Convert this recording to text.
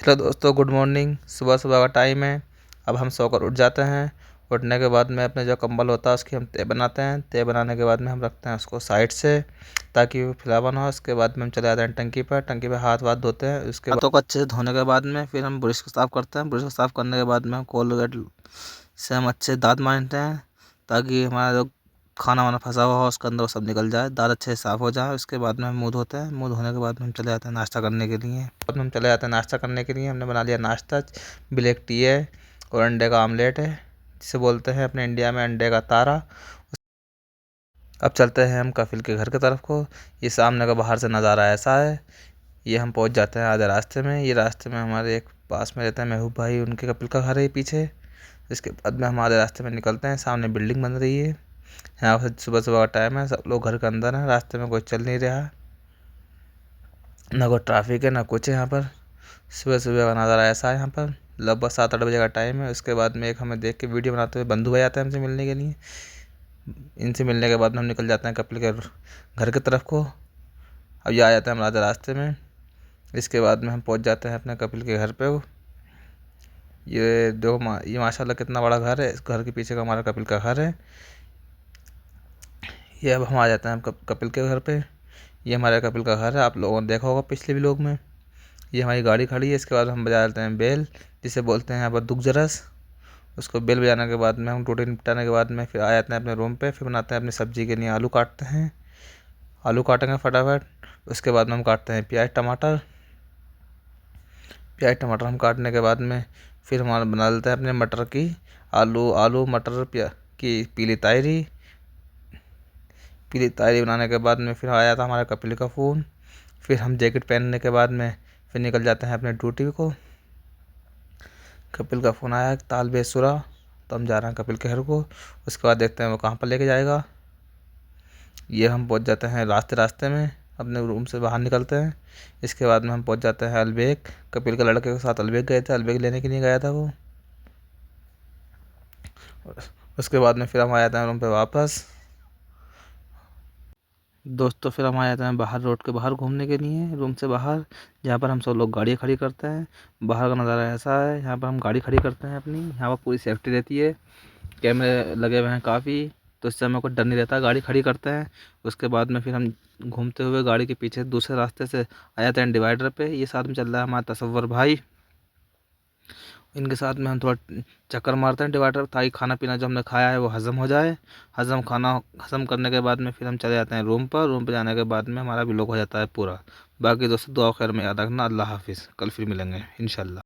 Hello दोस्तों, good morning. सुबह सुबह का टाइम है। अब हम सोकर उठ जाते हैं। उठने के बाद में अपने जो कंबल होता है उसकी हम तय बनाते हैं। तय बनाने के बाद में हम रखते हैं उसको साइड से ताकि वो फैलावा ना हो। उसके बाद में हम चले जाते हैं टंकी पर। टंकी पर हाथ वाथ धोते हैं। उसके हाथों को अच्छे से धोने के बाद में फिर हम ब्रश को साफ़ करते हैं। ब्रश को साफ़ करने के बाद में हम कोलगेट से हम अच्छे दांत मांजते हैं ताकि हमारा जो खाना वाना फंसा हुआ हो उसके अंदर वो सब निकल जाए, दांत अच्छे से साफ़ हो जाए। उसके बाद में हम मुँह धोते हैं। मुँह धोने के बाद में हम चले जाते हैं नाश्ता करने के लिए। बाद में हम चले जाते हैं नाश्ता करने के लिए। हमने बना लिया नाश्ता। ब्लैक टी है और अंडे का आमलेट है, जिसे बोलते हैं अपने इंडिया में अंडे का तारा। अब चलते हैं हम कपिल के घर की तरफ को। ये सामने का बाहर से नज़ारा ऐसा है। ये हम पहुंच जाते हैं आधे रास्ते में। ये रास्ते में हमारे एक पास में रहते हैं महबूब भाई, उनके कपिल का घर है पीछे। इसके बाद में हम आधे रास्ते में निकलते हैं। सामने बिल्डिंग बन रही है। यहाँ पर सुबह सुबह का टाइम है, सब लोग घर के अंदर हैं। रास्ते में कोई चल नहीं रहा, ना कोई ट्रैफिक है ना कुछ है। यहाँ पर सुबह सुबह का नज़ारा ऐसा है। यहाँ पर लगभग 7-8 बजे का टाइम है। उसके बाद में एक हमें देख के वीडियो बनाते हुए बंधु भाई आते हैं हमसे मिलने के लिए। इनसे मिलने के बाद में हम निकल जाते हैं कपिल के घर की तरफ को। अब ये आ जाते हैं हम आधे रास्ते में। इसके बाद में हम पहुंच जाते हैं अपने कपिल के घर पे। ये देखो, ये माशाल्लाह कितना बड़ा घर है। इस घर के पीछे का हमारा कपिल का घर है। ये अब हम आ जाते हैं कपिल के घर पे। ये हमारे कपिल का घर है। आप लोगों ने देखा होगा पिछले व्लॉग में। ये हमारी गाड़ी खड़ी है। इसके बाद हम बजा लेते हैं बेल, जिसे बोलते हैं यहाँ पर दुग्जरस। उसको बेल बजाने के बाद में हम टोटी निपटाने के बाद में फिर आ जाते हैं अपने रूम पे। फिर बनाते हैं अपनी सब्ज़ी के लिए आलू काटते हैं। आलू काटेंगे फटाफट। उसके बाद में हम काटते हैं प्याज टमाटर। प्याज टमाटर हम काटने के बाद में फिर हमारा बना लेते हैं अपने मटर की आलू मटर की पीली तायरी। पीली तायरी बनाने के बाद में फिर आया था हमारा कपिल का फ़ोन। फिर हम जैकेट पहनने के बाद में फिर निकल जाते हैं अपने ड्यूटी को। कपिल का फ़ोन आया ताल बेसुरा, तो हम जा रहे हैं कपिल के घर को। उसके बाद देखते हैं वो कहाँ पर लेके जाएगा। ये हम पहुंच जाते हैं रास्ते रास्ते में, अपने रूम से बाहर निकलते हैं। इसके बाद में हम पहुंच जाते हैं अलबेग। कपिल के लड़के के साथ अलबेग गए थे, अलबेग लेने के लिए गया था वो। उसके बाद में फिर हम आ जाते हैं रूम पे वापस। दोस्तों फिर हम आ जाते हैं बाहर, रोड के बाहर घूमने के लिए, रूम से बाहर, जहाँ पर हम सब लोग गाड़ी खड़ी करते हैं। बाहर का नज़ारा ऐसा है। यहाँ पर हम गाड़ी खड़ी करते हैं अपनी। यहाँ पर पूरी सेफ्टी रहती है, कैमरे लगे हुए हैं काफ़ी, तो इससे हमें कोई डर नहीं रहता। गाड़ी खड़ी करते हैं। उसके बाद में फिर हम घूमते हुए गाड़ी के पीछे दूसरे रास्ते से आ जाते हैं डिवाइडर पे। ये साथ में चल रहा है हमारा तसव्वुर भाई। इनके साथ में हम थोड़ा चक्कर मारते हैं डिवाइडर, ताकि खाना पीना जो हमने खाया है वो हज़म हो जाए। हज़म करने के बाद में फिर हम चले जाते हैं रूम पर। रूम पर जाने के बाद में हमारा व्लॉग हो जाता है पूरा। बाकी दोस्तों दुआ खैर में याद रखना। अल्लाह हाफिज़। कल फिर मिलेंगे इंशाल्लाह।